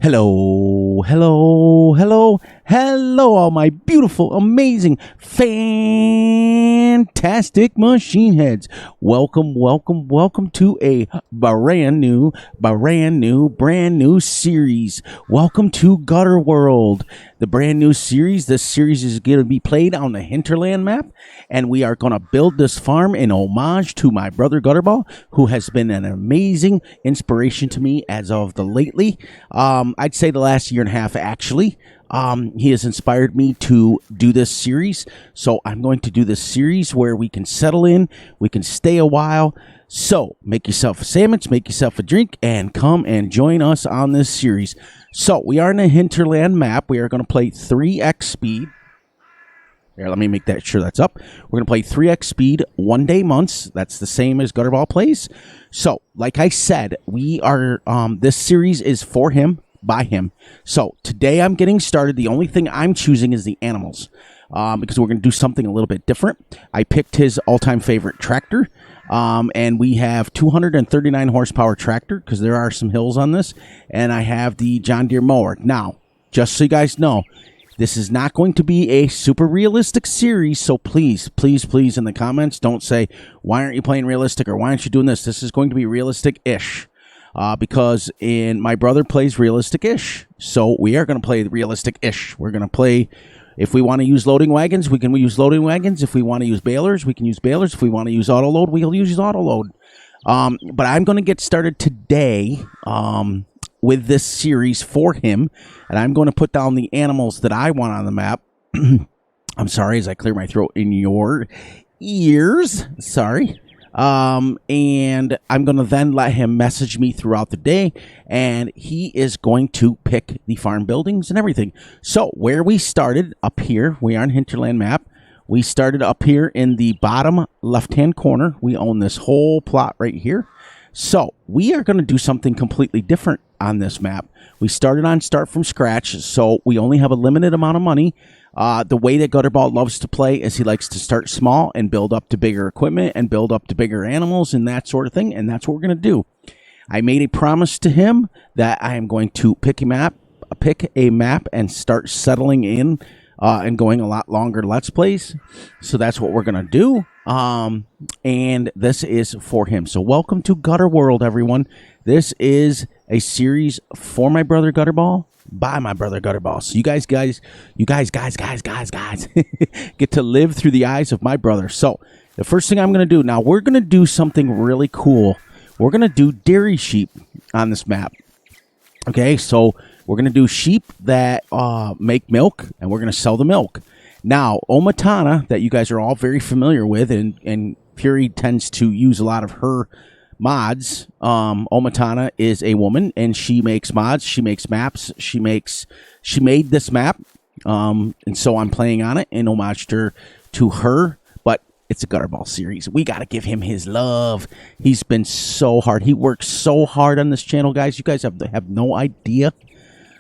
Hello, hello, hello, hello, all my beautiful, amazing, fantastic machine heads. Welcome, welcome, welcome to a brand new series. Welcome to Gutterworld, the brand new series. This series is going to be played on the hinterland map, and we are going to build this farm in homage to my brother Gutterball, who has been an amazing inspiration to me as of the lately. I'd say the last year and a half, actually. He has inspired me to do this series. So I'm going to do this series where we can settle in, we can stay a while. So make yourself a sandwich, make yourself a drink, and come and join us on this series. So we are in a hinterland map. We are going to play 3x speed. Here, let me make that sure that's up. We're going to play 3x speed, 1 day months. That's the same as Gutterball plays. So, like I said, we are, this series is for him, by him. So, today I'm getting started. The only thing I'm choosing is the animals, because we're going to do something a little bit different. I picked his all-time favorite tractor, and we have 239 horsepower tractor, because there are some hills on this, and I have the John Deere mower. Now, just so you guys know, this is not going to be a super realistic series, so please, please, please, in the comments, don't say, why aren't you playing realistic, or why aren't you doing this? This is going to be realistic-ish, because my brother plays realistic-ish, so we are going to play realistic-ish. We're going to play, if we want to use loading wagons, we can use loading wagons. If we want to use balers, we can use balers. If we want to use auto-load, we'll use auto-load. But I'm going to get started today, with this series for him, and I'm going to put down the animals that I want on the map. I'm sorry as I clear my throat in your ears. Sorry. And I'm going to then let him message me throughout the day, and he is going to pick the farm buildings and everything. So where we started up here, we are on hinterland map. We started up here in the bottom left-hand corner. We own this whole plot right here. So we are going to do something completely different on this map. We started on start from scratch, so we only have a limited amount of money. The way that Gutterball loves to play is he likes to start small and build up to bigger equipment and build up to bigger animals and that sort of thing, and that's what we're going to do. I made a promise to him that I am going to pick a map and start settling in and going a lot longer Let's Plays. So that's what we're going to do. And this is for him. So welcome to Gutterworld, everyone. This is a series for my brother Gutterball, by my brother Gutterball. So you guys get to live through the eyes of my brother. So the first thing I'm going to do, now we're going to do something really cool. We're going to do dairy sheep on this map. Okay, so we're going to do sheep that make milk, and we're going to sell the milk. Now, Omatana, that you guys are all very familiar with, and Fury tends to use a lot of her mods. Omatana is a woman, and she makes mods, she makes maps, she made this map, and so I'm playing on it in homage to her, but it's a Gutterball series. We got to give him his love. He's been so hard. He works so hard on this channel, guys. You guys have no idea.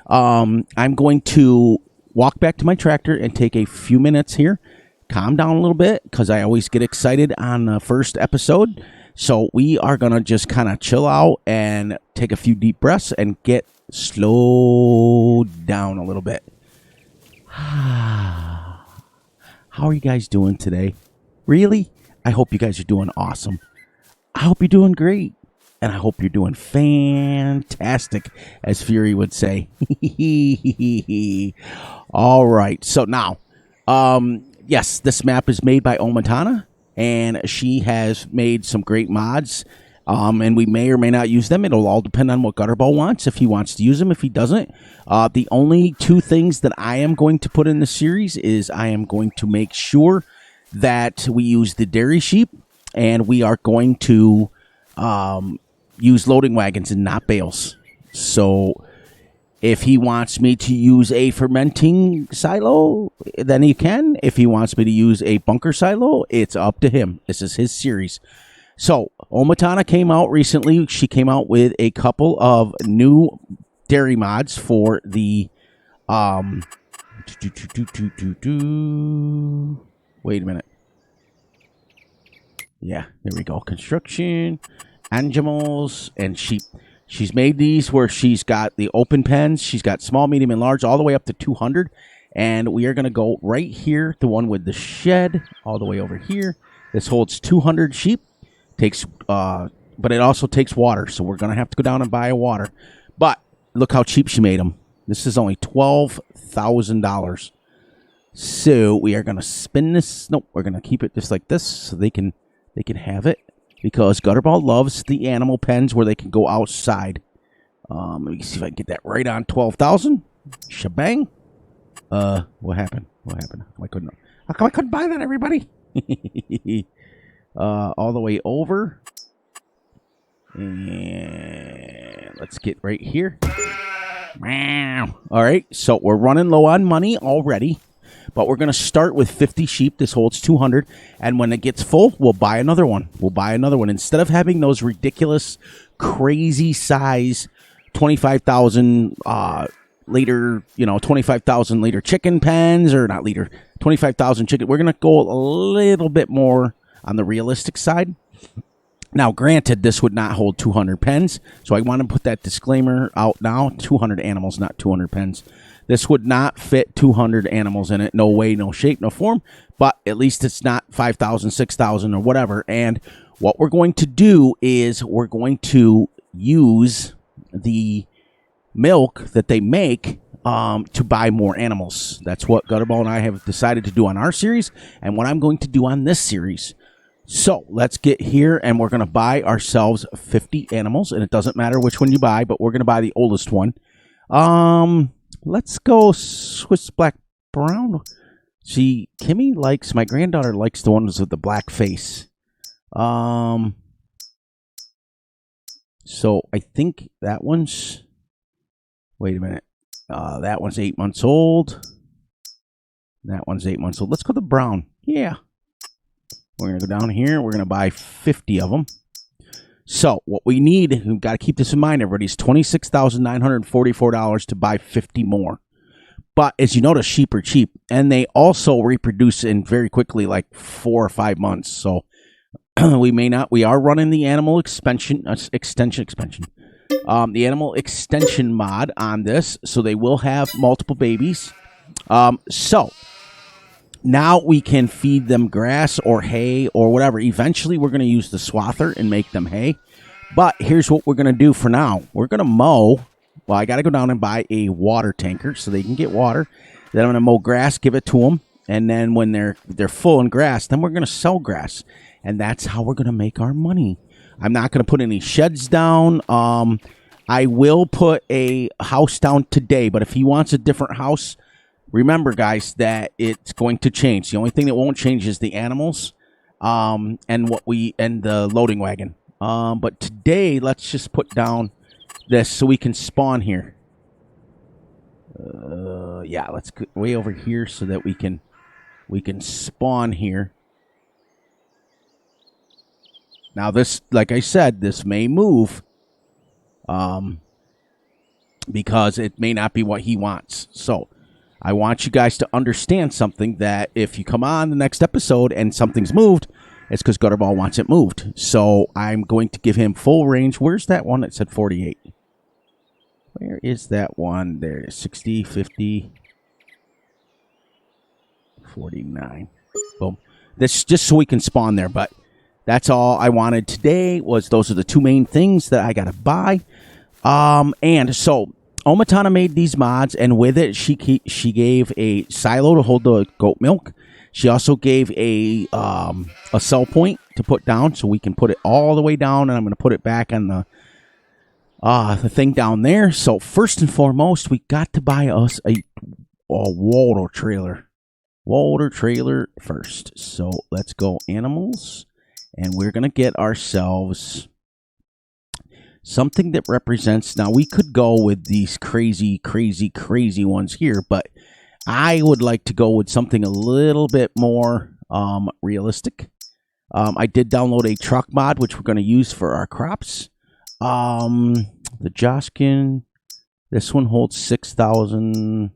I'm going to walk back to my tractor and take a few minutes here, calm down a little bit, because I always get excited on the first episode. So we are going to just kind of chill out and take a few deep breaths and get slowed down a little bit. How are you guys doing today? Really? I hope you guys are doing awesome. I hope you're doing great. And I hope you're doing fantastic, as Fury would say. All right. So now, yes, this map is made by Omatana, and she has made some great mods. And we may or may not use them. It'll all depend on what Gutterball wants. If he wants to use them, if he doesn't. The only two things that I am going to put in the series is I am going to make sure that we use the dairy sheep, and we are going to use loading wagons and not bales. So if he wants me to use a fermenting silo, then he can. If he wants me to use a bunker silo, it's up to him. This is his series. So Omatana came out recently. She came out with a couple of new dairy mods for the wait a minute. Yeah, there we go. Construction, animals, and sheep. She's made these where she's got the open pens. She's got small, medium, and large, all the way up to 200. And we are going to go right here, the one with the shed, all the way over here. This holds 200 sheep. Takes, but it also takes water, so we're going to have to go down and buy a water. But look how cheap she made them. This is only $12,000. So we are going to spin this. Nope, we're going to keep it just like this so they can have it. Because Gutterball loves the animal pens where they can go outside. Let me see if I can get that right on 12,000. Shebang. What happened? What happened? How come I couldn't buy that, everybody? All the way over. And let's get right here. All right, so we're running low on money already. But we're going to start with 50 sheep. This holds 200. And when it gets full, we'll buy another one. We'll buy another one. Instead of having those ridiculous, crazy size 25,000 liter, 25,000 liter chicken pens, or not liter, 25,000 chicken. We're going to go a little bit more on the realistic side. Now, granted, this would not hold 200 pens. So I want to put that disclaimer out now. 200 animals, not 200 pens. This would not fit 200 animals in it. No way, no shape, no form. But at least it's not 5,000, 6,000 or whatever. And what we're going to do is we're going to use the milk that they make to buy more animals. That's what Gutterball and I have decided to do on our series and what I'm going to do on this series. So let's get here and we're going to buy ourselves 50 animals. And it doesn't matter which one you buy, but we're going to buy the oldest one. Let's go Swiss Black Brown. See, my granddaughter likes the ones with the black face. So I think that one's, wait a minute. That one's 8 months old. That one's 8 months old. Let's go the brown. Yeah. We're going to go down here. We're going to buy 50 of them. So what we need, we've got to keep this in mind, everybody, is $26,944 to buy 50 more. But as you notice, sheep are cheap, and they also reproduce in very quickly, like 4 or 5 months. So we are running the animal extension, the animal extension mod on this, so they will have multiple babies. So now we can feed them grass or hay or whatever. Eventually, we're going to use the swather and make them hay. But here's what we're going to do for now. We're going to mow. Well, I got to go down and buy a water tanker so they can get water. Then I'm going to mow grass, give it to them. And then when they're full in grass, then we're going to sell grass. And that's how we're going to make our money. I'm not going to put any sheds down. I will put a house down today. But if he wants a different house, remember, guys, that it's going to change. The only thing that won't change is the animals and the loading wagon. But today, let's just put down this so we can spawn here. Yeah, let's go way over here so that we can spawn here. Now this, like I said, this may move because it may not be what he wants. So I want you guys to understand something, that if you come on the next episode and something's moved, it's because Gutterball wants it moved. So I'm going to give him full range. Where's that one that said 48? Where is that one? There, 60, 50, 49. Boom. This just so we can spawn there, but that's all I wanted today. Those are the two main things that I got to buy. And so Omatana made these mods, and with it, she gave a silo to hold the goat milk. She also gave a sell point to put down, so we can put it all the way down, and I'm going to put it back on the thing down there. So first and foremost, we got to buy us a water trailer. Water trailer first. So let's go animals, and we're going to get ourselves something that represents. Now, we could go with these crazy, crazy, crazy ones here, but I would like to go with something a little bit more realistic. I did download a truck mod, which we're going to use for our crops. The Joskin, this one holds 6,000,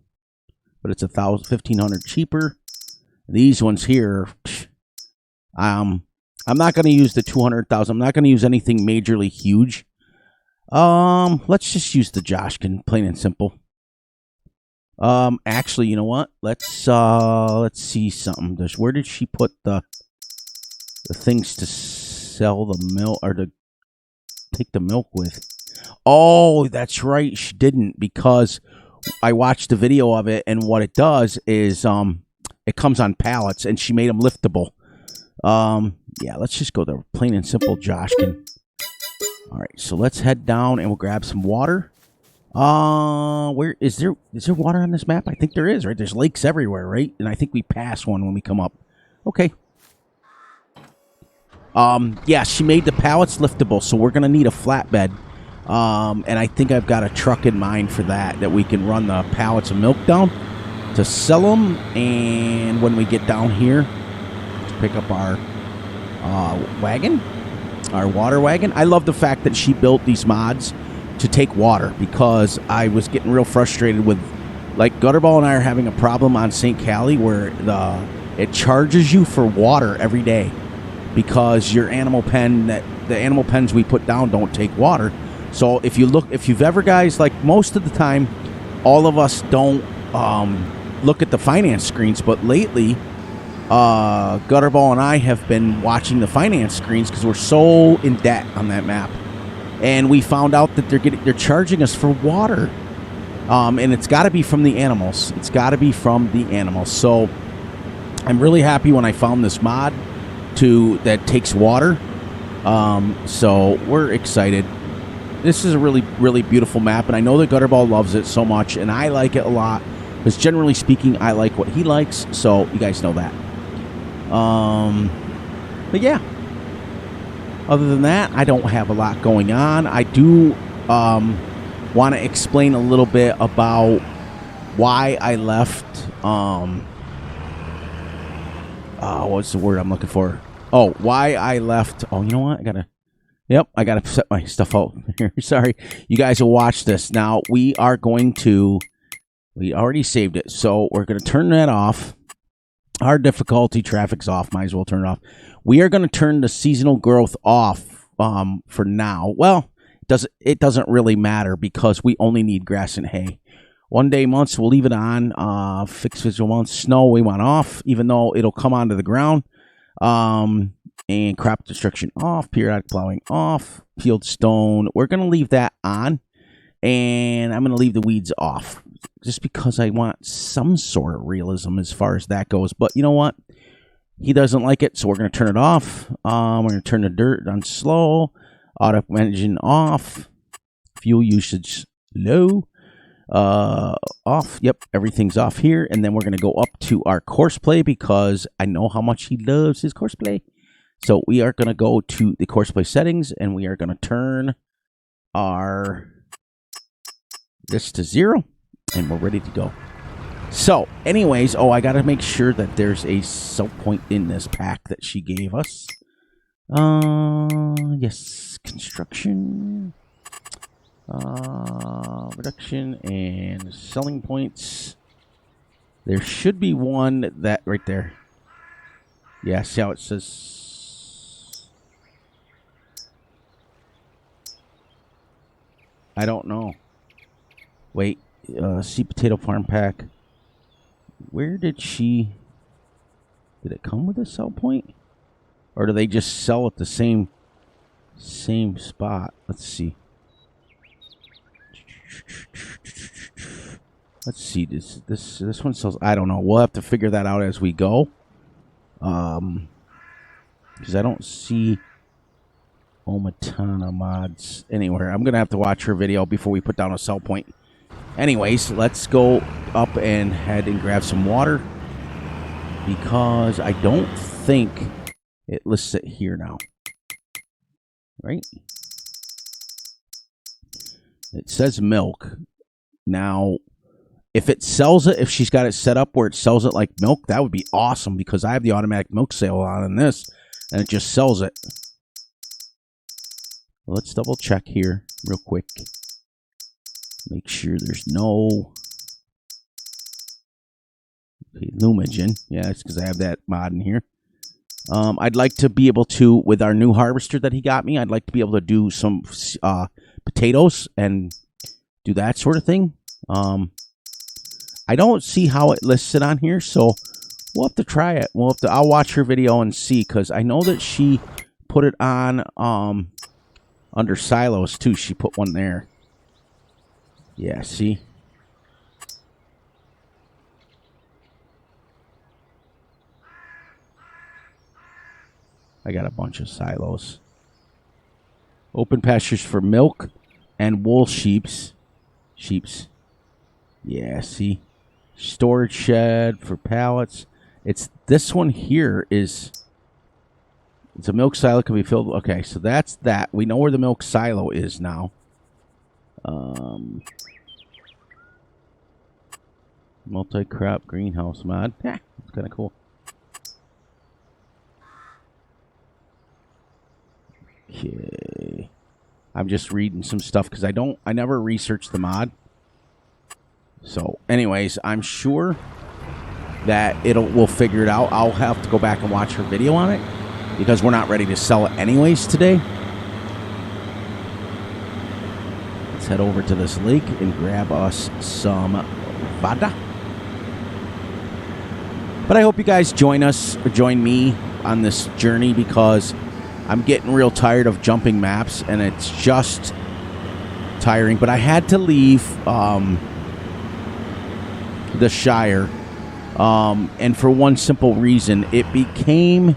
but it's 1,500 cheaper. These ones here, I'm not going to use the 200,000. I'm not going to use anything majorly huge. Let's just use the Joshkin, plain and simple. Actually, you know what? Let's see something. Where did she put the things to sell the milk, or to take the milk with? Oh, that's right. She didn't, because I watched the video of it, and what it does is it comes on pallets, and she made them liftable. Yeah, let's just go the plain and simple Joshkin. All right, so let's head down and we'll grab some water. Where is there water on this map? I think there is, right? There's lakes everywhere, right? And I think we pass one when we come up. Okay. Yeah, she made the pallets liftable, so we're gonna need a flatbed. And I think I've got a truck in mind for that we can run the pallets of milk down to sell them. And when we get down here, let's pick up our wagon, our water wagon. I love the fact that she built these mods to take water, because I was getting real frustrated with, like, Gutterball and I are having a problem on St. Cali where it charges you for water every day, because your animal pen, the animal pens we put down don't take water. So if you've ever, guys, like, most of the time, all of us don't look at the finance screens, but lately, Gutterball and I have been watching the finance screens because we're so in debt on that map, and we found out that they're charging us for water, and it's got to be from the animals. It's got to be from the animals. So I'm really happy when I found this mod that takes water. So we're excited. This is a really, really beautiful map, and I know that Gutterball loves it so much, and I like it a lot, because generally speaking, I like what he likes, so you guys know that. But yeah, other than that, I don't have a lot going on. I do want to explain a little bit about why I left. What's the word I'm looking for? Oh, why I left. Oh, you know what? I gotta set my stuff out here. Sorry. You guys will watch this. Now, we already saved it, so we're going to turn that off. Our difficulty, traffic's off. Might as well turn it off. We are going to turn the seasonal growth off for now. Well, it doesn't really matter, because we only need grass and hay. 1 day months, we'll leave it on. Fixed visual months, snow, we want off, even though it'll come onto the ground. And crop destruction off, periodic plowing off, field stone, we're going to leave that on, and I'm going to leave the weeds off, just because I want some sort of realism as far as that goes. But you know what? He doesn't like it, so we're going to turn it off. We're going to turn the dirt on slow, auto engine off, fuel usage low, off. Yep, everything's off here. And then we're going to go up to our course play, because I know how much he loves his course play. So we are going to go to the course play settings, and we are going to turn this to 0, and we're ready to go. So anyways, I got to make sure that there's a sell point in this pack that she gave us. Yes, construction, reduction, and selling points. There should be one that right there. Yeah, see how it says. I don't know. Wait, see potato farm pack. Where did it come with a sell point? Or do they just sell at the same spot? Let's see. Let's see. This one sells. I don't know. We'll have to figure that out as we go. Because I don't see Omatana mods anywhere. I'm gonna have to watch her video before we put down a sell point. Anyways, let's go up and head and grab some water, because I don't think it lists it here now. Right? It says milk. Now, if it sells it, if she's got it set up where it sells it like milk, that would be awesome, because I have the automatic milk sale on in this, and it just sells it. Well, let's double check here real quick. Make sure there's no Lumigen. Yeah, it's because I have that mod in here. I'd like to be able to, with our new harvester that he got me, I'd like to be able to do some potatoes and do that sort of thing. I don't see how it lists it on here, so we'll have to try it. I'll watch her video and see, because I know that she put it on under silos too. She put one there. Yeah, see? I got a bunch of silos. Open pastures for milk and wool sheeps. Yeah, see? Storage shed for pallets. It's this one here is... It's a milk silo, can be filled. Okay, so that's that. We know where the milk silo is now. Multi-crop greenhouse mod. Yeah, it's kind of cool. Okay. I'm just reading some stuff because I never researched the mod. So, anyways, I'm sure that we'll figure it out. I'll have to go back and watch her video on it because we're not ready to sell it anyways today. Let's head over to this lake and grab us some vada. But I hope you guys join me on this journey, because I'm getting real tired of jumping maps, and it's just tiring. But I had to leave the Shire, and for one simple reason. It became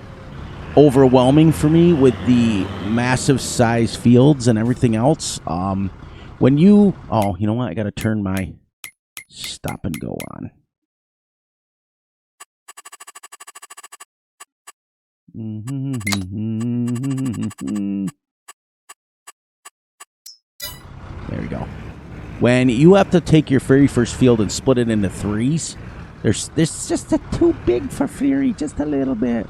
overwhelming for me with the massive size fields and everything else. When you... Oh, you know what? I got to turn my stop and go on. There we go. When you have to take your very first field and split it into threes, there's just too big for Fury, just a little bit.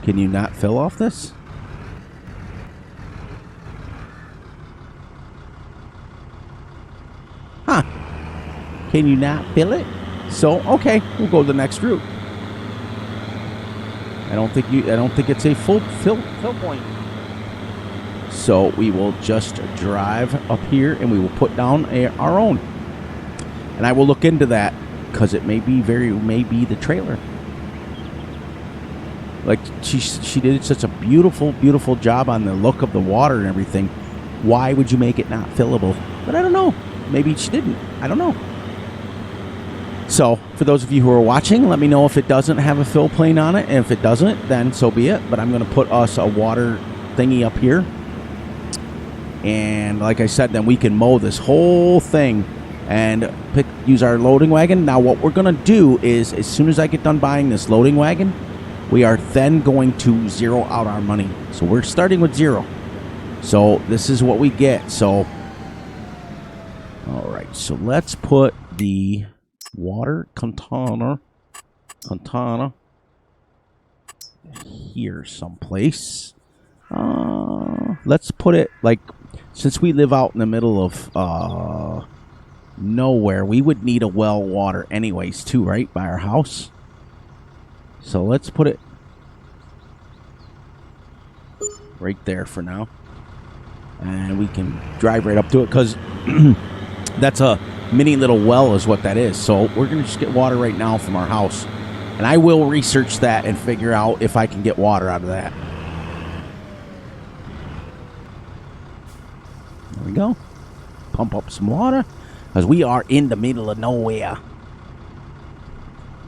Can you not fill off this? Huh. Can you not fill it? So, okay, we'll go to the next route. I don't think it's a full fill point. So we will just drive up here and we will put down our own. And I will look into that, because it may be the trailer. Like, she did such a beautiful job on the look of the water and everything. Why would you make it not fillable? But I don't know. Maybe she didn't. I don't know. So, for those of you who are watching, let me know if it doesn't have a fill plane on it. And if it doesn't, then so be it. But I'm going to put us a water thingy up here. And like I said, then we can mow this whole thing and use our loading wagon. Now, what we're going to do is, as soon as I get done buying this loading wagon, we are then going to zero out our money. So we're starting with 0. So this is what we get. So, all right. So let's put the water container here someplace. Let's put it, like, since we live out in the middle of nowhere, we would need a well water anyways too, right, by our house. So let's put it right there for now. And we can drive right up to it, because that's a mini little well is what that is. So we're going to just get water right now from our house. And I will research that and figure out if I can get water out of that. There we go. Pump up some water, because we are in the middle of nowhere.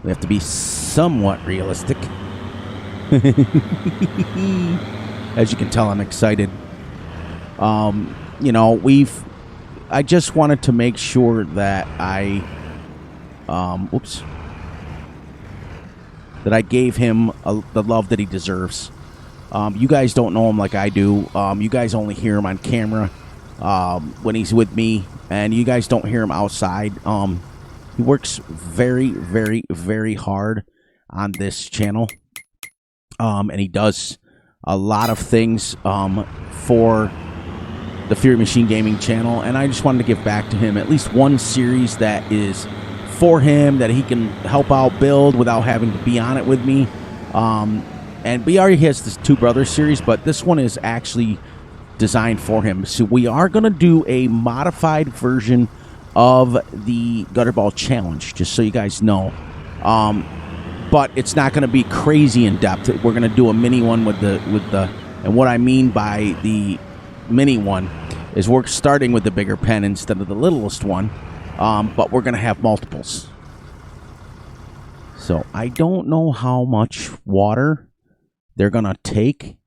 We have to be somewhat realistic. As you can tell, I'm excited. You know, I just wanted to make sure that I gave him the love that he deserves. You guys don't know him like I do. You guys only hear him on camera when he's with me, and you guys don't hear him outside. He works very, very, very hard on this channel, and he does a lot of things for the Fury Machine Gaming channel, and I just wanted to give back to him at least one series that is for him, that he can help out build without having to be on it with me. And he already has this Two Brothers series, but this one is actually designed for him. So we are going to do a modified version of the Gutterball Challenge, just so you guys know. But it's not going to be crazy in depth. We're going to do a mini one with the, and what I mean by the mini one is we're starting with the bigger pen instead of the littlest one, but we're going to have multiples. So I don't know how much water they're going to take,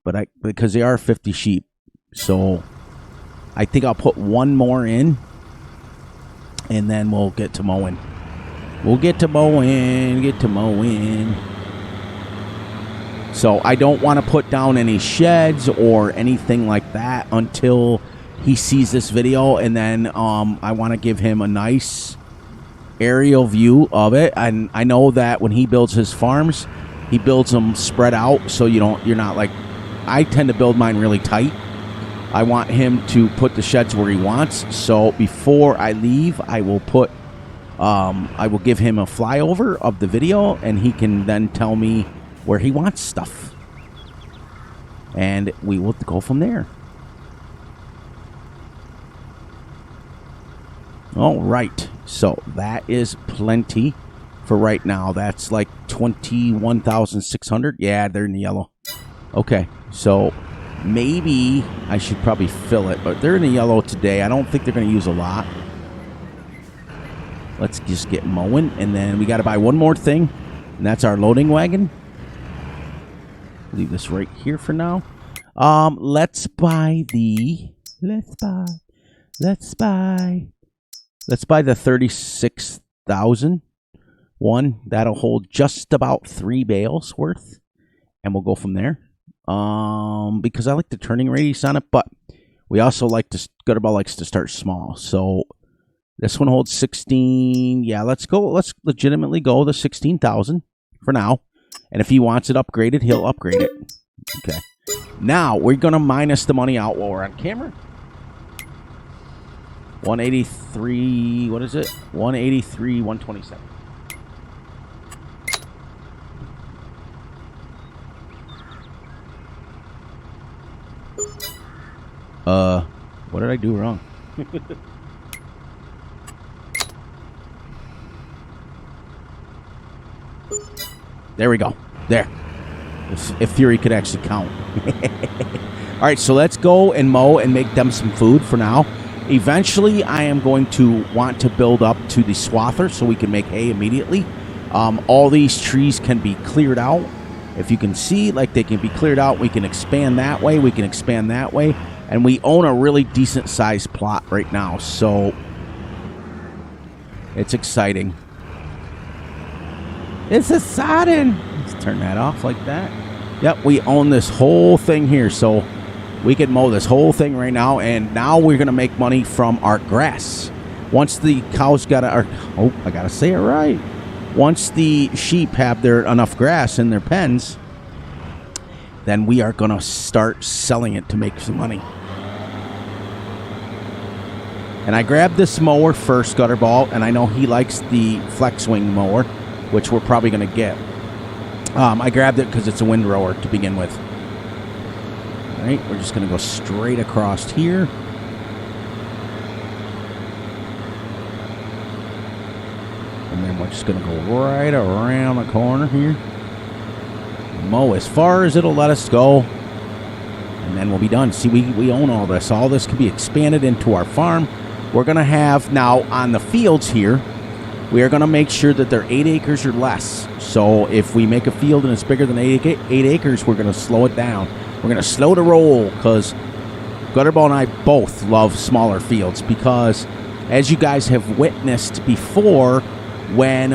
but because they are 50 sheep, so I think I'll put one more in, and then we'll get to mowing. We'll get to mowing, So I don't want to put down any sheds or anything like that until he sees this video, and then I want to give him a nice aerial view of it. And I know that when he builds his farms, he builds them spread out, so you're not like, I tend to build mine really tight. I want him to put the sheds where he wants. So before I leave, I will put I will give him a flyover of the video, and he can then tell me where he wants stuff. And we will go from there. All right. So that is plenty for right now. That's like 21,600. Yeah, they're in the yellow. Okay. So maybe I should probably fill it, but they're in the yellow today. I don't think they're going to use a lot. Let's just get mowing, and then we got to buy one more thing, and that's our loading wagon. Leave this right here for now. Let's buy the 36,000 one. That'll hold just about 3 bales worth, and we'll go from there. Because I like the turning radius on it, but we also like to, Gutterball likes to start small, so this one holds 16. Yeah, let's go. Let's legitimately go the 16,000 for now. And if he wants it upgraded, he'll upgrade it. Okay. Now, we're going to minus the money out while we're on camera. 183. What is it? 183, 127. What did I do wrong? There we go. There. If Fury could actually count. All right, so let's go and mow and make them some food for now. Eventually, I am going to want to build up to the swather so we can make hay immediately. All these trees can be cleared out. If you can see, like, they can be cleared out. We can expand that way. We can expand that way. And we own a really decent-sized plot right now, so it's exciting. It's exciting. Let's turn that off like that. Yep, we own this whole thing here, so we can mow this whole thing right now, and now we're going to make money from our grass. Once the cows got I got to say it right. Once the sheep have enough grass in their pens, then we are going to start selling it to make some money. And I grabbed this mower first, Gutterball, and I know he likes the flex wing mower, which we're probably going to get. I grabbed it because it's a windrower to begin with. All right, we're just going to go straight across here. And then we're just going to go right around the corner here. Mow as far as it'll let us go. And then we'll be done. See, we own all this. All this can be expanded into our farm. We're going to have, now on the fields here, we are going to make sure that they're 8 acres or less. So if we make a field and it's bigger than 8 acres, we're going to slow it down. We're going to slow the roll because Gutterball and I both love smaller fields because, as you guys have witnessed before, when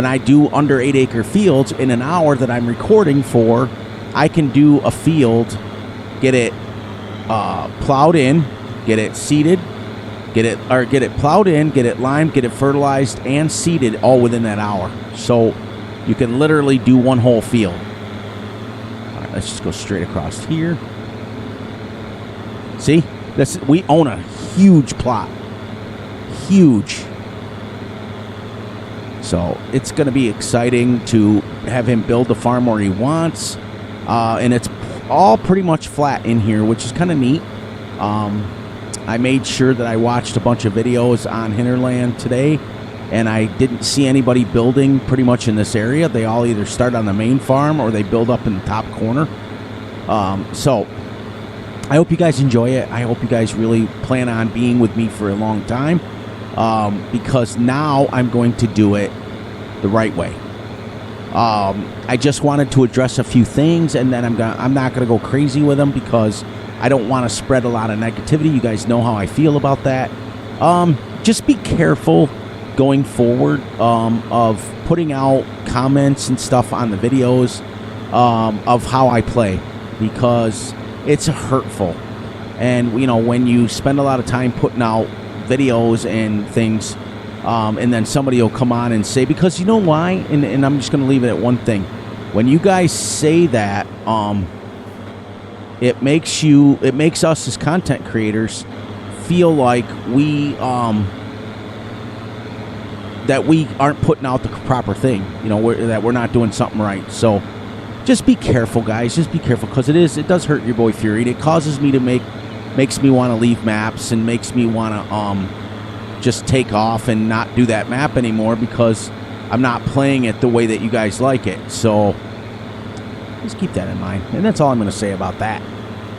I do under 8 acre fields in an hour that I'm recording for, I can do a field, get it plowed in, get it seeded, get it plowed in, get it limed, get it fertilized, and seeded all within that hour. So you can literally do one whole field. All right, let's just go straight across here. See, we own a huge plot, huge. So it's going to be exciting to have him build the farm where he wants, and it's all pretty much flat in here, which is kind of neat. I made sure that I watched a bunch of videos on Hinterland today, and I didn't see anybody building pretty much in this area. They all either start on the main farm or they build up in the top corner. So I hope you guys enjoy it. I hope you guys really plan on being with me for a long time, because now I'm going to do it the right way. I just wanted to address a few things, and then I'm not going to go crazy with them because I don't want to spread a lot of negativity. You guys know how I feel about that. Just be careful going forward of putting out comments and stuff on the videos of how I play, because it's hurtful. And you know, when you spend a lot of time putting out videos and things, and then somebody will come on and say, because you know why, and I'm just going to leave it at one thing. When you guys say that, it makes us as content creators feel like that we aren't putting out the proper thing, you know, that we're not doing something right. So just be careful, guys. Just be careful, because it does hurt your boy Fury, and it causes me to makes me want to leave maps, and makes me want to just take off and not do that map anymore, because I'm not playing it the way that you guys like it. So just keep that in mind. And that's all I'm going to say about that.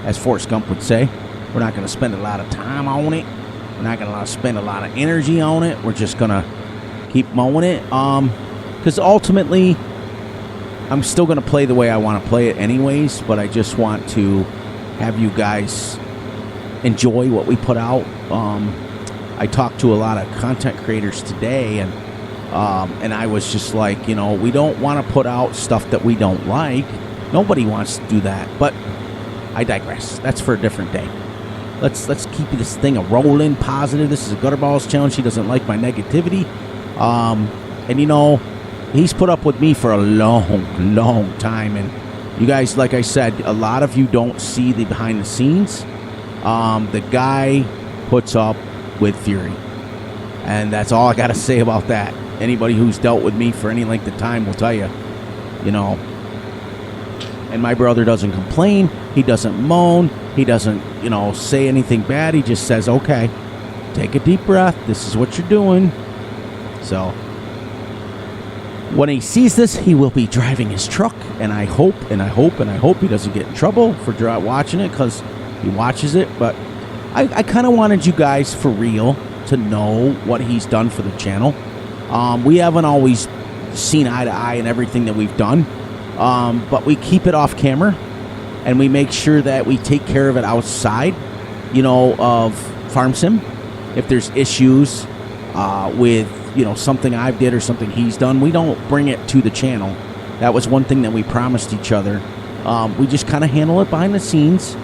As Forrest Gump would say, we're not going to spend a lot of time on it. We're not going to spend a lot of energy on it. We're just going to keep mowing it. Because ultimately, I'm still going to play the way I want to play it anyways, but I just want to have you guys enjoy what we put out. I talked to a lot of content creators today, and I was just like, you know, we don't want to put out stuff that we don't like. Nobody wants to do that, but I digress. That's for a different day. Let's keep this thing a rolling positive. This is a Gutterballs challenge. He doesn't like my negativity. And you know, he's put up with me for a long time. And you guys, like I said, a lot of you don't see the behind the scenes. The guy puts up with Fury. And that's all I got to say about that. Anybody who's dealt with me for any length of time will tell you, you know. And my brother doesn't complain. He doesn't moan. He doesn't, you know, say anything bad. He just says, okay, take a deep breath. This is what you're doing. So when he sees this, he will be driving his truck. And I hope he doesn't get in trouble for watching it, because he watches it. But I kind of wanted you guys, for real, to know what he's done for the channel. We haven't always seen eye to eye in everything that we've done. But we keep it off camera, and we make sure that we take care of it outside, you know, of Farm Sim. If there's issues with, you know, something I've did or something he's done, we don't bring it to the channel. That was one thing that we promised each other. We just kind of handle it behind the scenes,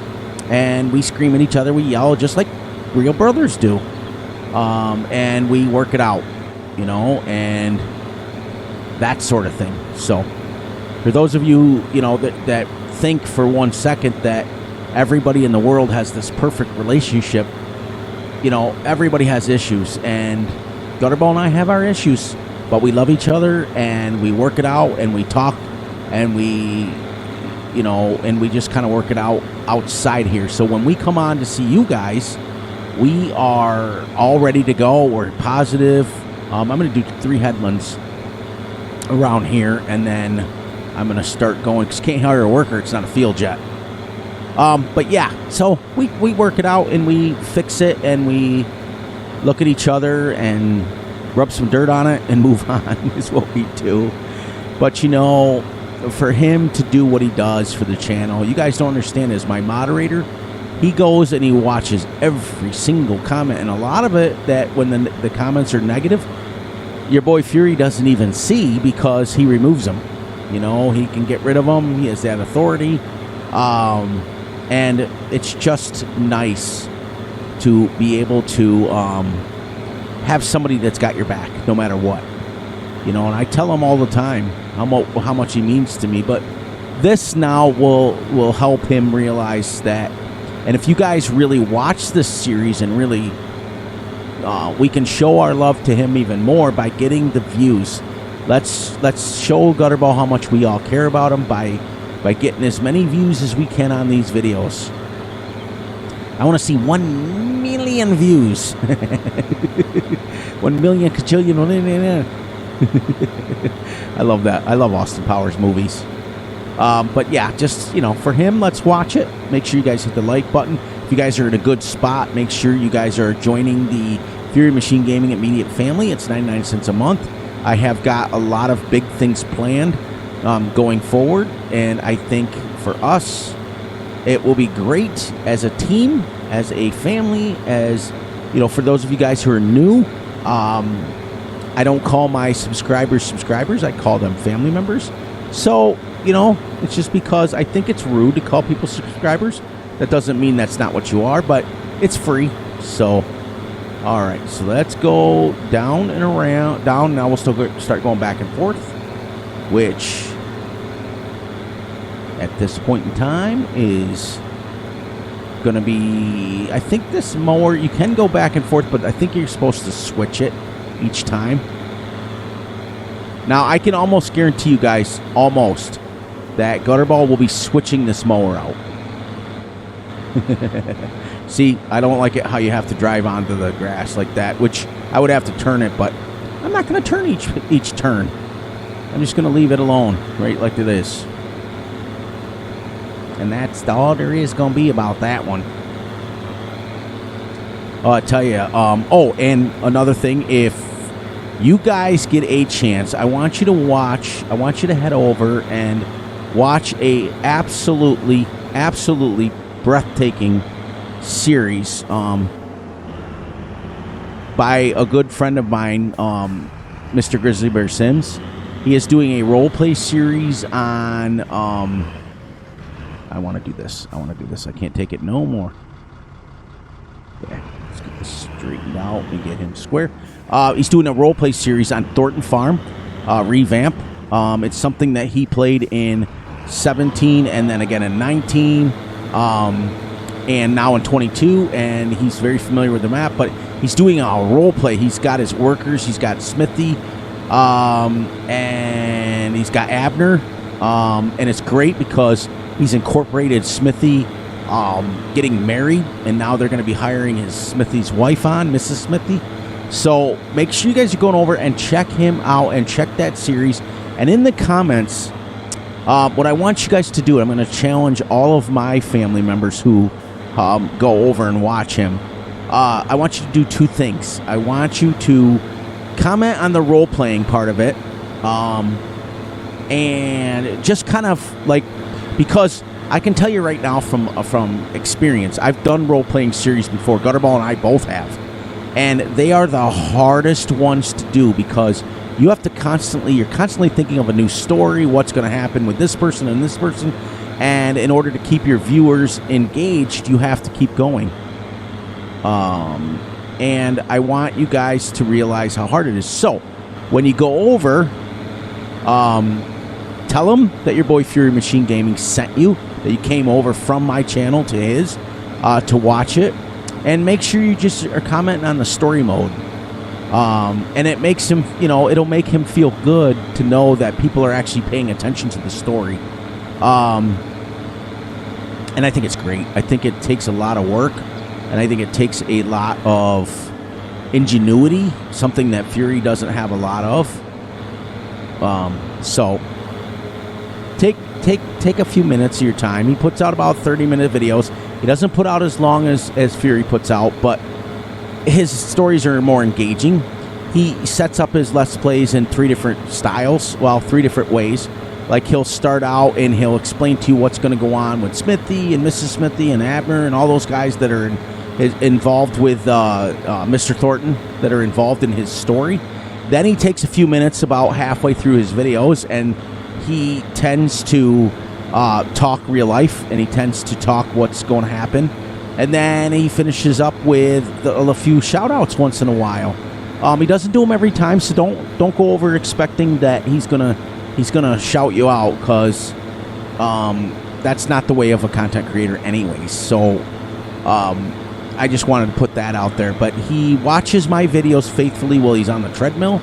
and we scream at each other. We yell just like real brothers do. And we work it out, you know, and that sort of thing. So for those of you, you know, that think for 1 second that everybody in the world has this perfect relationship, you know, everybody has issues, and Gutterball and I have our issues, but we love each other, and we work it out, and we talk, and we, you know, and we just kind of work it out outside here. So when we come on to see you guys, we are all ready to go. We're positive. I'm going to do 3 headlands around here, and then I'm going to start going, because can't hire a worker. It's not a field jet. But yeah, so we work it out, and we fix it, and we look at each other and rub some dirt on it and move on is what we do. But you know, for him to do what he does for the channel, you guys don't understand, as my moderator, he goes and he watches every single comment, and a lot of it, that when the comments are negative, your boy Fury doesn't even see, because he removes them. You know, he can get rid of them. He has that authority. And it's just nice to be able to have somebody that's got your back no matter what. You know, and I tell him all the time how much he means to me. But this now will help him realize that And if you guys really watch this series and really, we can show our love to him even more by getting the views. Let's show Gutterball how much we all care about him by getting as many views as we can on these videos. I want to see 1 million views. 1 million kajillion. I love that. I love Austin Powers movies. But yeah, just, you know, for him, let's watch it. Make sure you guys hit the like button. If you guys are in a good spot, make sure you guys are joining the Fury Machine Gaming Immediate family. It's 99 cents a month. I have got a lot of big things planned going forward, and I think for us, it will be great as a team, as a family, as, you know, for those of you guys who are new, I don't call my subscribers, I call them family members. So, you know, it's just because I think it's rude to call people subscribers. That doesn't mean that's not what you are, but it's free. So, all right, so let's go down and around. Down, now we'll still start going back and forth, which at this point in time is going to be, I think this mower, you can go back and forth, but I think you're supposed to switch it each time. Now, I can almost guarantee you guys, almost, that Gutterball will be switching this mower out. See, I don't like it how you have to drive onto the grass like that, which I would have to turn it, but I'm not going to turn each turn. I'm just going to leave it alone, right like it is. And that's all there is going to be about that one. Oh, I tell you, oh, and another thing, if you guys get a chance, I want you to head over and watch a absolutely breathtaking series by a good friend of mine, Mr. Grizzly Bear Sims. He is doing a role-play series on, I want to do this. I can't take it no more. Yeah, let's get this straightened out and get him square. He's doing a role-play series on Thornton Farm, revamp. It's something that he played in 17 and then again in 19, and now in 22, and he's very familiar with the map, but he's doing a role-play. He's got his workers, he's got Smithy, and he's got Abner, and it's great because he's incorporated Smithy getting married, and now they're going to be hiring his Smithy's wife on, Mrs. Smithy. So make sure you guys are going over and check him out and check that series. And in the comments, what I want you guys to do, I'm going to challenge all of my family members who go over and watch him. I want you to do two things. I want you to comment on the role-playing part of it, and just kind of like, because I can tell you right now from experience, I've done role-playing series before. Gutterball and I both have. And they are the hardest ones to do because you have to you're constantly thinking of a new story, what's going to happen with this person and this person. And in order to keep your viewers engaged, you have to keep going. And I want you guys to realize how hard it is. So when you go over, tell them that your boy Fury Machine Gaming sent you, that you came over from my channel to his to watch it. And make sure you just are commenting on the story mode. And it makes him, you know, it'll make him feel good to know that people are actually paying attention to the story. And I think it's great. I think it takes a lot of work. And I think it takes a lot of ingenuity, something that Fury doesn't have a lot of. So take a few minutes of your time. He puts out about 30-minute videos. He doesn't put out as long as Fury puts out, but his stories are more engaging. He sets up his Let's Plays in 3 different styles, well, 3 different ways. Like, he'll start out and he'll explain to you what's going to go on with Smithy and Mrs. Smithy and Abner and all those guys that are involved with Mr. Thornton, that are involved in his story. Then he takes a few minutes about halfway through his videos, and he tends to talk real life, and he tends to talk what's going to happen. And then he finishes up with a few shout-outs once in a while. He doesn't do them every time, so don't go over expecting that he's gonna shout you out, because that's not the way of a content creator anyways. So I just wanted to put that out there. But he watches my videos faithfully while he's on the treadmill.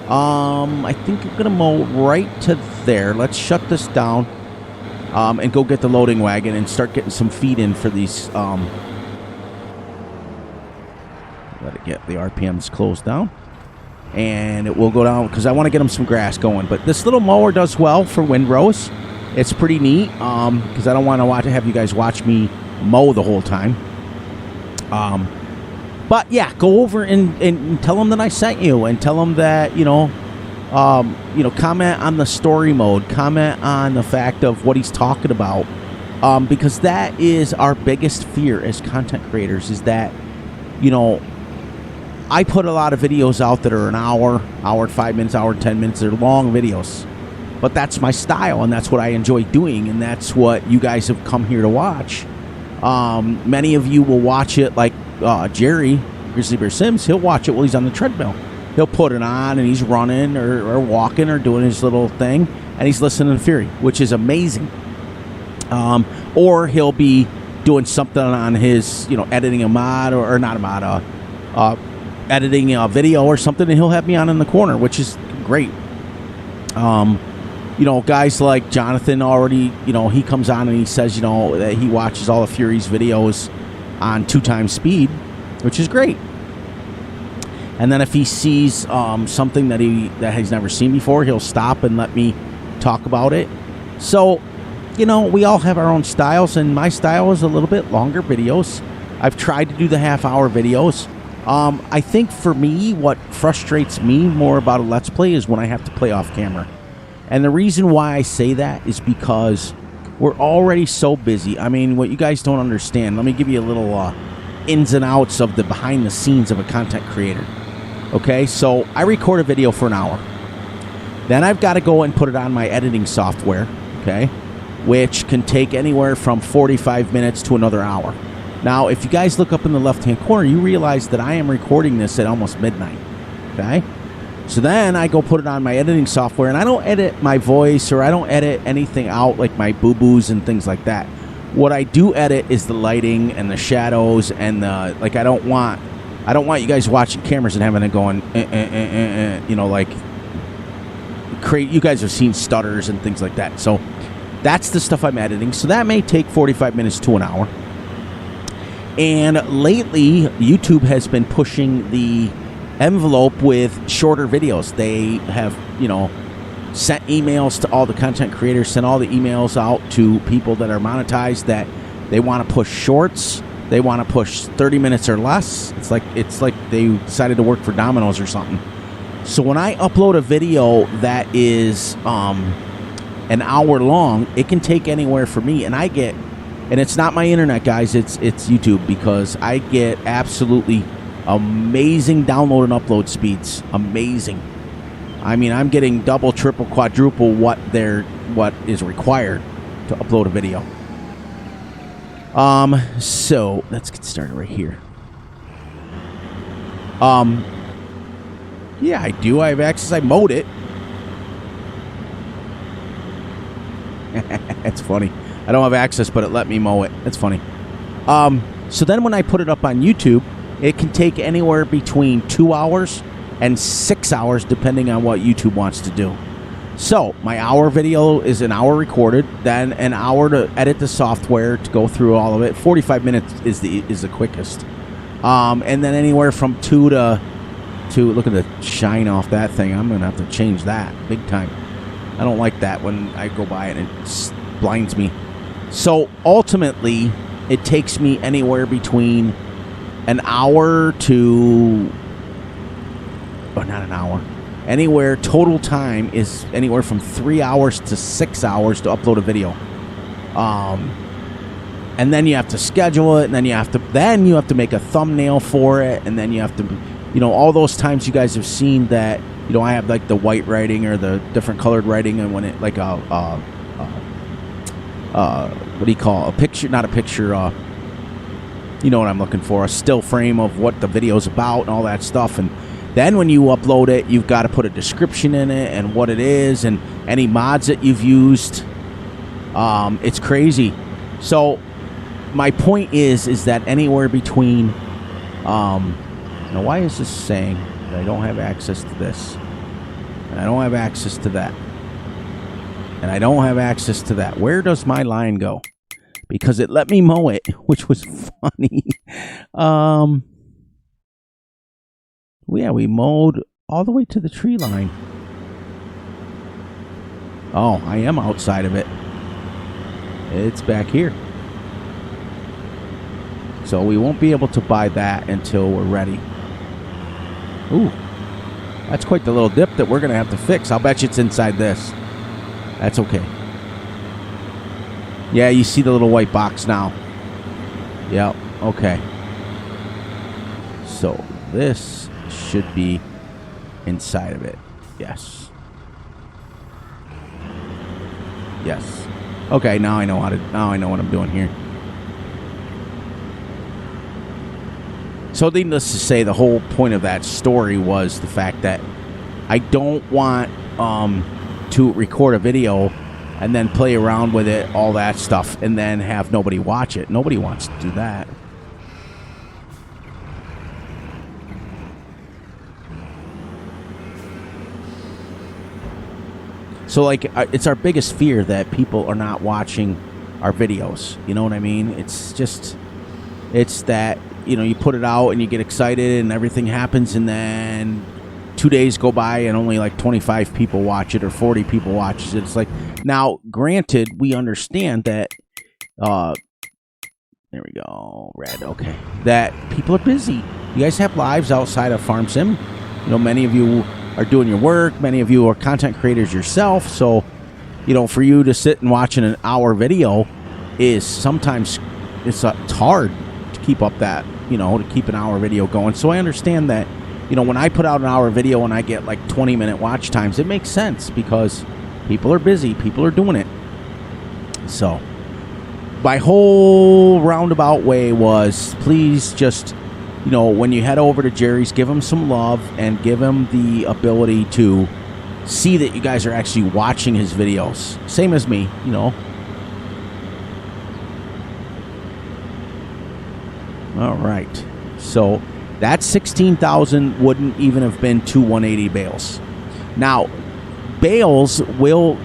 I think I'm going to mow right to there. Let's shut this down and go get the loading wagon and start getting some feed in for these. Let it get the RPMs closed down. And it will go down because I want to get them some grass going. But this little mower does well for windrows. It's pretty neat because I don't want to have you guys watch me mow the whole time. But yeah, go over and tell them that I sent you, and tell them that comment on the story mode, comment on the fact of what he's talking about, because that is our biggest fear as content creators. Is that I put a lot of videos out that are an hour and 5 minutes, hour and 10 minutes. They're long videos, but that's my style, and that's what I enjoy doing, and that's what you guys have come here to watch. Many of you will watch it, like Jerry, Grizzly Bear Sims. He'll watch it while he's on the treadmill. He'll put it on, and he's running or walking or doing his little thing, and he's listening to Fury, which is amazing. Or he'll be doing something on his, editing a mod or not a mod, editing a video or something, and he'll have me on in the corner, which is great. Guys like Jonathan already, he comes on and he says, that he watches all of Fury's videos on 2x speed, which is great. And then if he sees something that he's never seen before, he'll stop and let me talk about it. So, we all have our own styles, and my style is a little bit longer videos. I've tried to do the half-hour videos. I think for me, what frustrates me more about a Let's Play is when I have to play off camera. And the reason why I say that is because we're already so busy. I mean, what you guys don't understand, let me give you a little ins and outs of the behind the scenes of a content creator. Okay, so I record a video for an hour. Then I've got to go and put it on my editing software, okay, which can take anywhere from 45 minutes to another hour. Now, if you guys look up in the left-hand corner, you realize that I am recording this at almost midnight, okay? So then I go put it on my editing software, and I don't edit my voice or I don't edit anything out like my boo-boos and things like that. What I do edit is the lighting and the shadows and the, like, I don't want you guys watching cameras and having it going, you guys have seen stutters and things like that. So that's the stuff I'm editing. So that may take 45 minutes to an hour. And lately, YouTube has been pushing the envelope with shorter videos. They have, sent emails to all the content creators, sent all the emails out to people that are monetized that they want to push shorts. They want to push 30 minutes or less. It's like they decided to work for Domino's or something. So when I upload a video that is an hour long, it can take anywhere for me, and it's not my internet, guys, it's YouTube, because I get absolutely amazing download and upload speeds. Amazing. I mean, I'm getting double, triple, quadruple what is required to upload a video. So let's get started right here. Yeah, I do. I have access. I mowed it. That's funny. I don't have access, but it let me mow it. That's funny. So then when I put it up on YouTube, it can take anywhere between 2 hours and 6 hours, depending on what YouTube wants to do. So my hour video is an hour recorded, then an hour to edit the software to go through all of it. 45 minutes is the quickest. And then anywhere from 2 to look at the shine off that thing. I'm gonna have to change that big time. I don't like that when I go by and it blinds me. So ultimately, it takes me anywhere between an hour to, or not an hour, anywhere, total time is anywhere from 3 hours to 6 hours to upload a video. And then you have to schedule it, and then you have to make a thumbnail for it, and then you have to, all those times you guys have seen that, I have like the white writing or the different colored writing, and when it like what do you call a picture? Not a picture. You know what I'm looking for? A still frame of what the video's about and all that stuff. And then when you upload it, you've got to put a description in it and what it is and any mods that you've used. It's crazy. So my point is that anywhere between, now why is this saying that I don't have access to this? And I don't have access to that. And I don't have access to that. Where does my line go? Because it let me mow it, which was funny. Yeah, we mowed all the way to the tree line. Oh, I am outside of it. It's back here. So we won't be able to buy that until we're ready. Ooh, that's quite the little dip that we're going to have to fix. I'll bet you it's inside this. That's okay. Yeah, you see the little white box now. Yep, okay. So this should be inside of it. Yes. Yes. Okay, now I know what I'm doing here. So needless to say, the whole point of that story was the fact that I don't want to record a video and then play around with it, all that stuff, and then have nobody watch it. Nobody wants to do that. So, like, it's our biggest fear that people are not watching our videos. You know what I mean? It's just, it's that, you know, you put it out and you get excited and everything happens, and then 2 days go by and only like 25 people watch it or 40 people watch it. It's like, now, granted, we understand that, there we go, red, okay, that people are busy. You guys have lives outside of Farm Sim. You know, many of you are doing your work. Many of you are content creators yourself. So, you know, for you to sit and watch an hour video is sometimes, it's hard to keep up that, you know, to keep an hour video going. So I understand that, you know, when I put out an hour video and I get like 20-minute watch times, it makes sense because people are busy. People are doing it. So my whole roundabout way was, please just, you know, when you head over to Jerry's, give him some love and give him the ability to see that you guys are actually watching his videos. Same as me, you know. All right. So that 16,000 wouldn't even have been 2 180 bales. Now, bales will,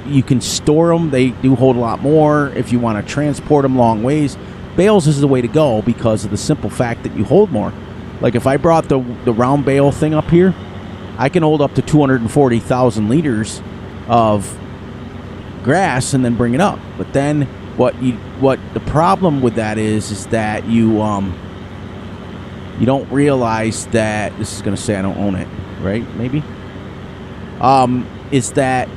you can store them. They do hold a lot more if you want to transport them long ways. Bales is the way to go because of the simple fact that you hold more. Like if I brought the round bale thing up here, I can hold up to 240,000 liters of grass and then bring it up. But then what the problem with that is that you don't realize that, this is going to say I don't own it, right? Maybe. Is that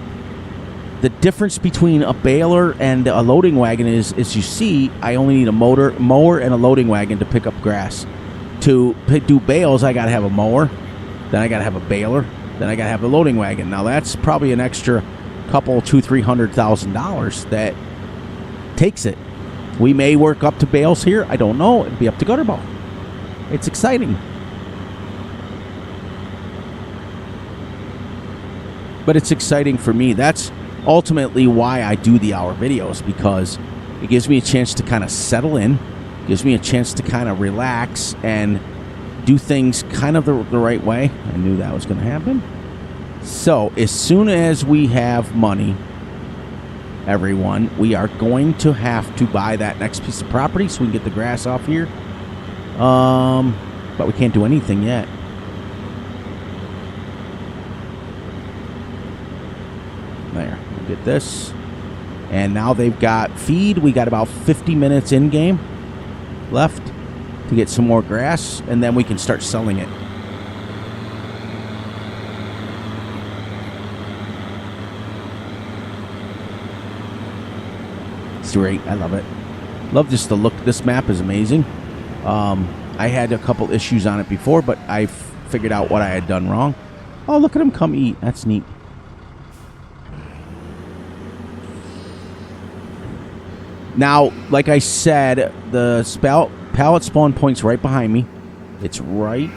the difference between a baler and a loading wagon is you see, I only need a mower and a loading wagon to pick up grass. To do bales, I got to have a mower, then I got to have a baler, then I got to have the loading wagon. Now that's probably an extra couple, $200,000-$300,000 that takes it. We may work up to bales here. I don't know. It'd be up to Gutterball. It's exciting. But it's exciting for me. That's ultimately why I do the hour videos, because it gives me a chance to kind of settle in, gives me a chance to kind of relax and do things kind of the right way. I knew that was going to happen. So as soon as we have money, everyone, we are going to have to buy that next piece of property so we can get the grass off here. But we can't do anything yet. There, we'll get this. And now they've got feed. We got about 50 minutes in game left to get some more grass, and then we can start selling it. It's great. I love it. Love just the look. This map is amazing. I had a couple issues on it before, but I figured out what I had done wrong. Oh, look at them come eat. That's neat. Now, like I said, the pallet spawn point's right behind me. It's right,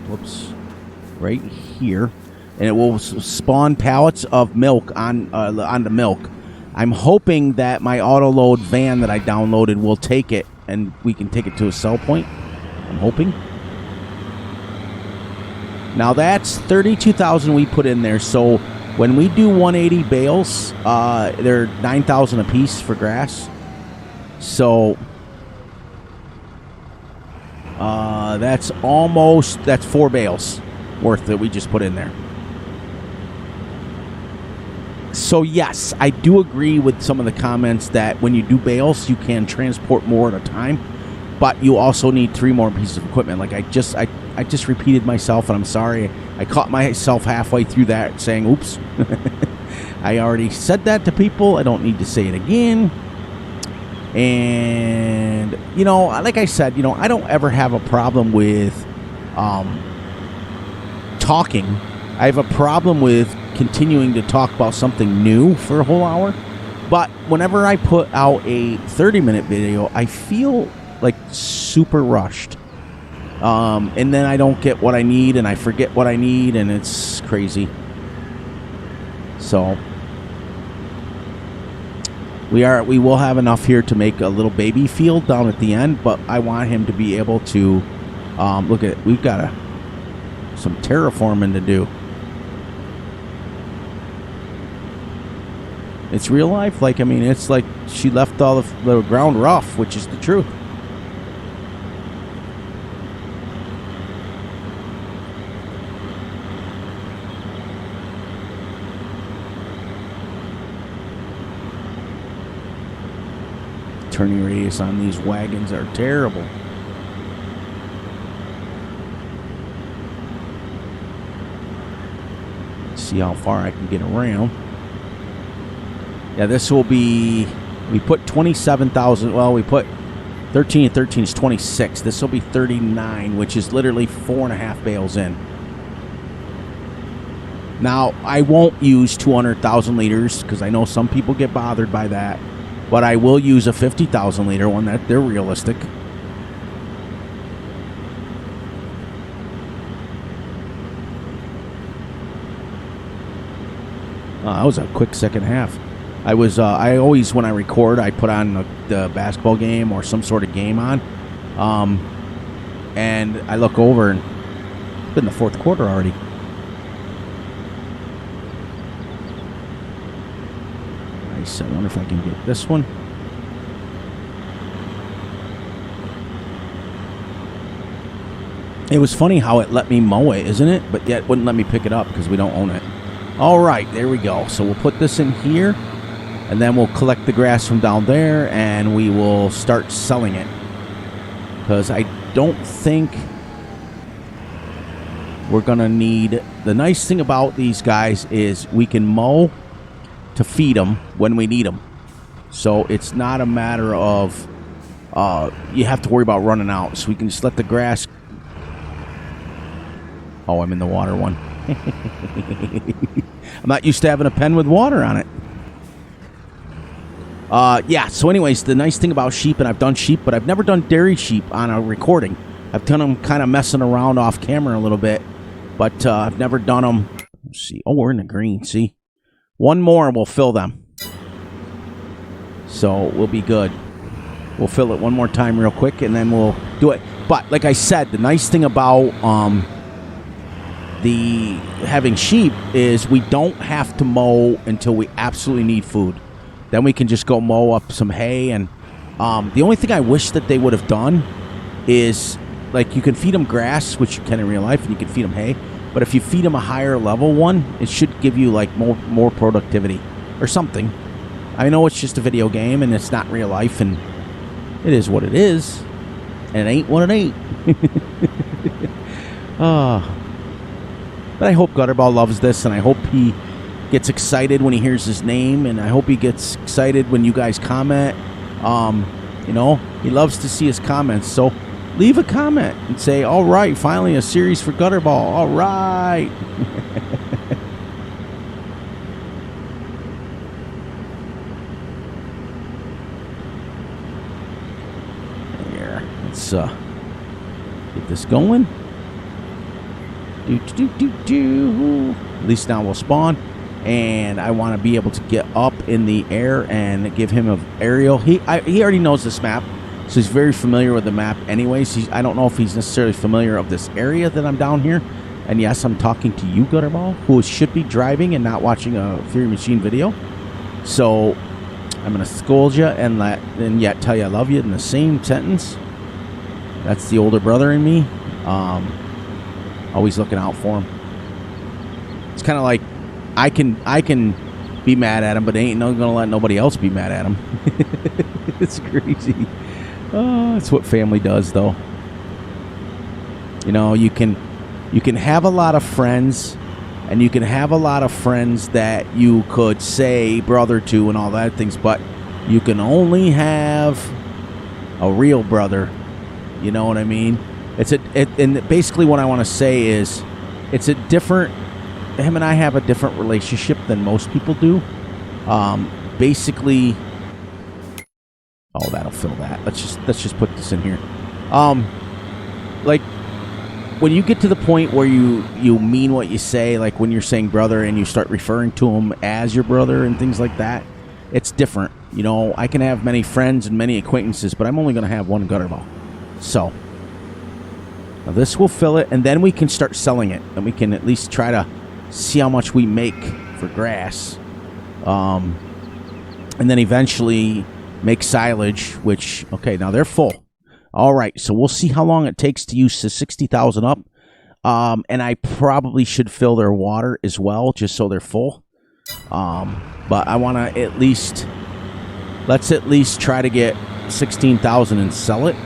whoops, right here, and it will spawn pallets of milk on the milk. I'm hoping that my auto load van that I downloaded will take it and we can take it to a sell point. I'm hoping. Now that's 32,000 we put in there. So when we do 180 bales, they're 9,000 a piece for grass. So that's 4 bales worth that we just put in there. So yes, I do agree with some of the comments that when you do bales, you can transport more at a time, but you also need 3 more pieces of equipment. Like I just repeated myself, and I'm sorry. I caught myself halfway through that saying, oops. I already said that to people. I don't need to say it again. And, you know, like I said, you know, I don't ever have a problem with talking. I have a problem with continuing to talk about something new for a whole hour. But whenever I put out a 30-minute video, I feel like super rushed. And then I don't get what I need, and I forget what I need, and it's crazy. So we will have enough here to make a little baby field down at the end, but I want him to be able to look at it. We've got some terraforming to do. It's real life. Like, I mean, it's like she left all the ground rough, which is the truth. Turning radius on these wagons are terrible. Let's see how far I can get around. Yeah, this will be, we put 27,000, well, we put 13 and 13 is 26. This will be 39, which is literally 4.5 bales in. Now, I won't use 200,000 liters because I know some people get bothered by that, but I will use a 50,000 liter one. That they're realistic. That was a quick second half. I always, when I record, I put on the basketball game or some sort of game on. And I look over and it's been the 4th quarter already. Nice. I wonder if I can get this one. It was funny how it let me mow it, isn't it? But yet it wouldn't let me pick it up because we don't own it. All right, there we go. So we'll put this in here. And then we'll collect the grass from down there, and we will start selling it. Because I don't think we're going to need... The nice thing about these guys is we can mow to feed them when we need them. So it's not a matter of you have to worry about running out. So we can just let the grass... Oh, I'm in the water one. I'm not used to having a pen with water on it. Yeah, so anyways, the nice thing about sheep, and I've done sheep, but I've never done dairy sheep on a recording. I've done them kind of messing around off camera a little bit, but I've never done them. Let's see. Oh, we're in the green, see? One more and we'll fill them. So we'll be good. We'll fill it one more time real quick, and then we'll do it. But like I said, the nice thing about the having sheep is we don't have to mow until we absolutely need food. Then we can just go mow up some hay. And the only thing I wish that they would have done is, like, you can feed them grass, which you can in real life, and you can feed them hay. But if you feed them a higher level one, it should give you, like, more productivity or something. I know it's just a video game, and it's not real life, and it is what it is. And it ain't what it ain't. But I hope Gutterball loves this, and I hope he gets excited when he hears his name, and I hope he gets excited when you guys comment. You know, he loves to see his comments, so leave a comment and say, all right, finally a series for Gutterball. All right. Here, let's get this going. At least now we'll spawn. and I want to be able to get up in the air and give him an aerial. He already knows this map, so he's very familiar with the map anyways. I don't know if he's necessarily familiar of this area that I'm down here. And yes, I'm talking to you, Gutterball, who should be driving and not watching a Fury Machine video. So I'm going to scold you and yet tell you I love you in the same sentence. That's the older brother in me. Always looking out for him. It's kind of like I can be mad at him, but ain't no gonna let nobody else be mad at him. It's crazy. Oh, it's what family does, though. You know, you can have a lot of friends, and you can have a lot of friends that you could say brother to and all that things, but you can only have a real brother. You know what I mean? And basically what I want to say is, it's a different. Him and I have a different relationship than most people do. Basically, oh, that'll fill that. Let's just put this in here. Like, when you get to the point where you mean what you say, like when you're saying brother and you start referring to him as your brother and things like that, it's different. You know, I can have many friends and many acquaintances, but I'm only going to have one Gutterball. So, now this will fill it, and then we can start selling it, and we can at least try to see how much we make for grass, and then eventually make silage, which, okay, now they're full. All right, so we'll see how long it takes to use the 60,000 up, and I probably should fill their water as well, just so they're full, but I want to let's at least try to get 16,000 and sell it.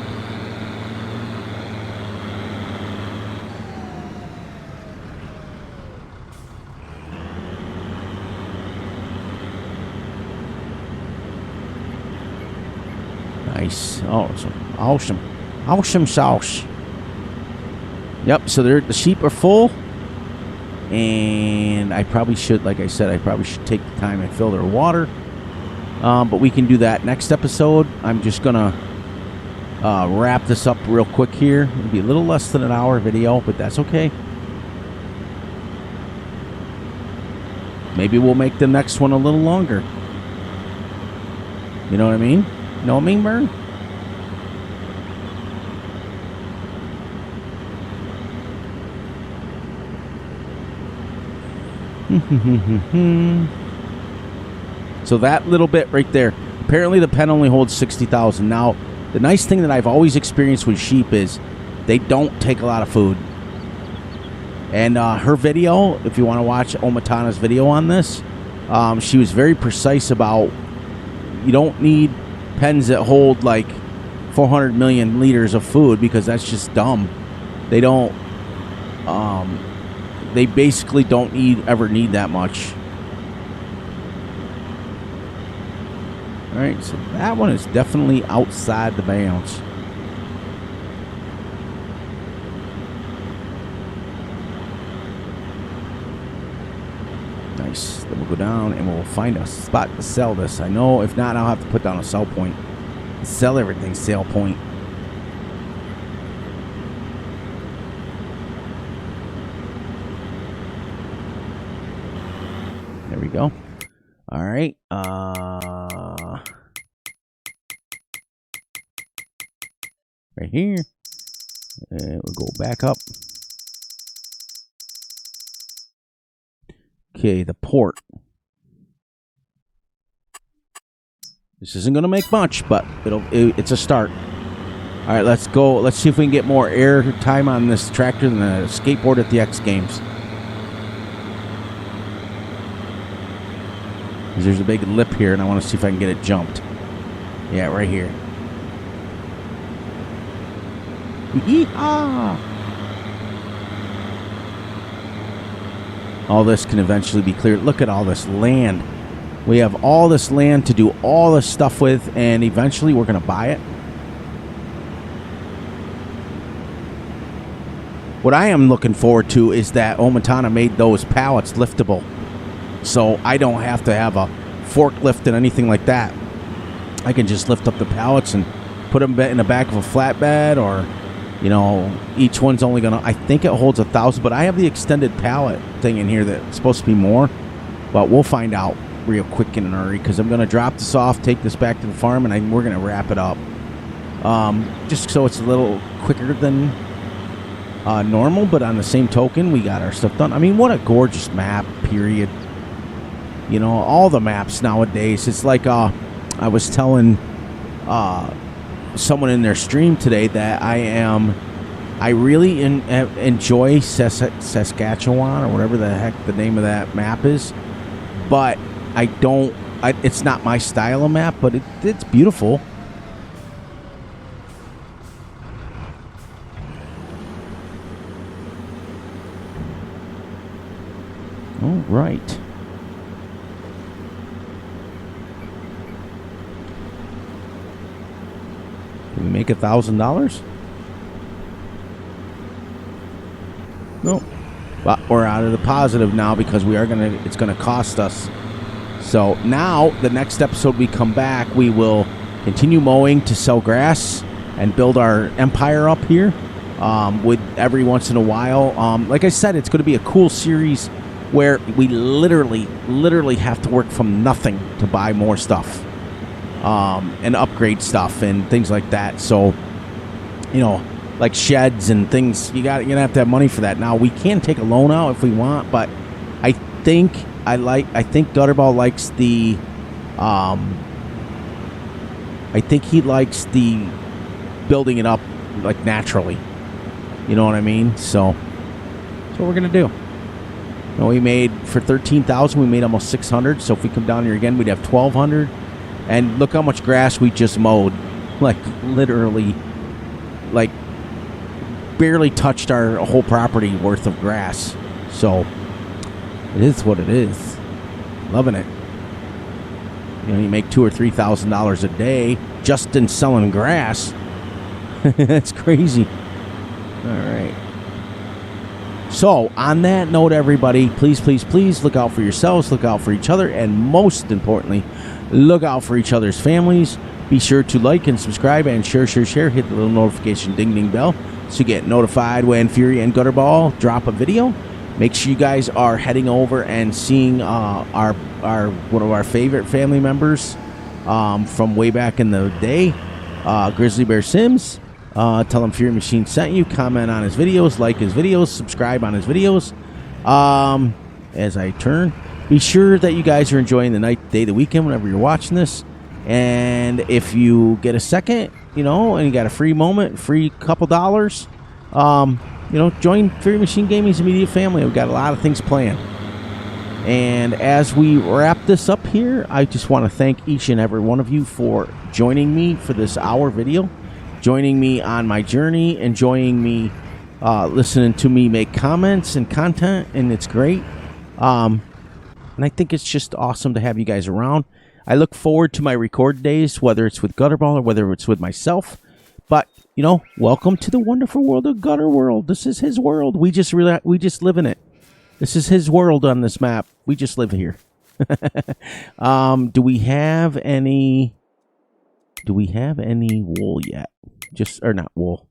Nice. Awesome sauce. Yep, so the sheep are full. And I probably should, like I said, take the time and fill their water. But we can do that next episode. I'm just going to wrap this up real quick here. It'll be a little less than an hour video, but that's okay. Maybe we'll make the next one a little longer. You know what I mean? You know what I mean, Burn? So that little bit right there. Apparently the pen only holds 60,000. Now, the nice thing that I've always experienced with sheep is they don't take a lot of food. And her video, if you want to watch Omatana's video on this, she was very precise about you don't need pens that hold like 400 million liters of food, because that's just dumb. They don't they basically don't ever need that much. All right, so that one is definitely outside the bounds. Nice. Then we'll go down and we'll find a spot to sell this. I know if not, I'll have to put down a sell point. Sell everything, sell point. There we go. All right. Right here. And we'll go back up. Okay, the port. This isn't going to make much, but it's a start. All right, let's go. Let's see if we can get more air time on this tractor than the skateboard at the X Games. There's a big lip here, and I want to see if I can get it jumped. Yeah, right here. Yeehaw! All this can eventually be cleared. Look at all this land. We have all this land to do all this stuff with, and eventually we're going to buy it. What I am looking forward to is that Omatana made those pallets liftable. So I don't have to have a forklift and anything like that. I can just lift up the pallets and put them in the back of a flatbed, or, you know, each one's only going to, I think it holds 1,000, but I have the extended pallet thing in here that's supposed to be more. But we'll find out real quick in a hurry, because I'm going to drop this off, take this back to the farm, and we're going to wrap it up. Just so it's a little quicker than normal, but on the same token, we got our stuff done. I mean, what a gorgeous map, period. You know, all the maps nowadays, it's like I was telling someone in their stream today that I really enjoy Saskatchewan, or whatever the heck the name of that map is, but it's not my style of map, but it's beautiful. All right. Can we make $1,000? No. But we're out of the positive now, because it's gonna cost us. So now the next episode we come back, we will continue mowing to sell grass and build our empire up here. With every once in a while, like I said, it's going to be a cool series where we literally have to work from nothing to buy more stuff, and upgrade stuff and things like that. So, you know, like sheds and things, you're gonna have to have money for that. Now we can take a loan out if we want, but I think Gutterball likes the I think he likes the building it up like naturally. You know what I mean? So that's what we're gonna do. You know, we made for 13,000. We made almost 600. So if we come down here again, we'd have 1,200. And look how much grass we just mowed. Like literally, like barely touched our whole property worth of grass. So it is what it is. Loving it. You know, you make $2,000 or $3,000 a day just in selling grass. That's crazy. All right. So, on that note, everybody, please, please, please look out for yourselves, look out for each other, and most importantly, look out for each other's families. Be sure to like and subscribe and share. Hit the little notification ding bell so you get notified when Fury and Gutterball drop a video. Make sure you guys are heading over and seeing our one of our favorite family members from way back in the day, Grizzly Bear Sims. Tell him Fury Machine sent you. Comment on his videos, like his videos, subscribe on his videos. As I turn, be sure that you guys are enjoying the night, day, the weekend, whenever you're watching this. And if you get a second, you know, and you got a free moment, free couple dollars, you know, join Fury Machine Gaming's immediate family. We've got a lot of things planned. And as we wrap this up here, I just want to thank each and every one of you for joining me for this hour video, joining me on my journey, enjoying me, listening to me make comments and content, and it's great. And I think it's just awesome to have you guys around. I look forward to my record days, whether it's with Gutterball or whether it's with myself. But, you know, welcome to the wonderful world of Gutterworld. This is his world. We just live in it. This is his world on this map. We just live here. Do we have any wool yet? Or not wool.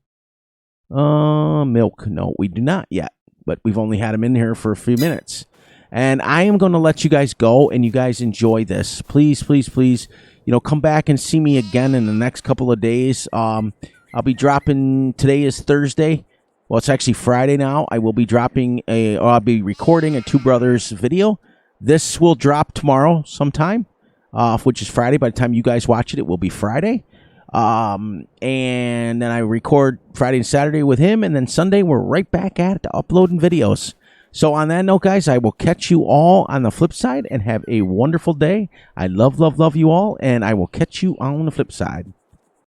Milk. No, we do not yet. But we've only had them in here for a few minutes. And I am going to let you guys go, and you guys enjoy this. Please, please, please, you know, come back and see me again in the next couple of days. I'll be dropping, today is Thursday. Well, it's actually Friday now. I will be I'll be recording a Two Brothers video. This will drop tomorrow sometime, which is Friday. By the time you guys watch it, it will be Friday. And then I record Friday and Saturday with him, and then Sunday we're right back at it, uploading videos. So on that note, guys, I will catch you all on the flip side, and have a wonderful day. I love you all, and I will catch you on the flip side.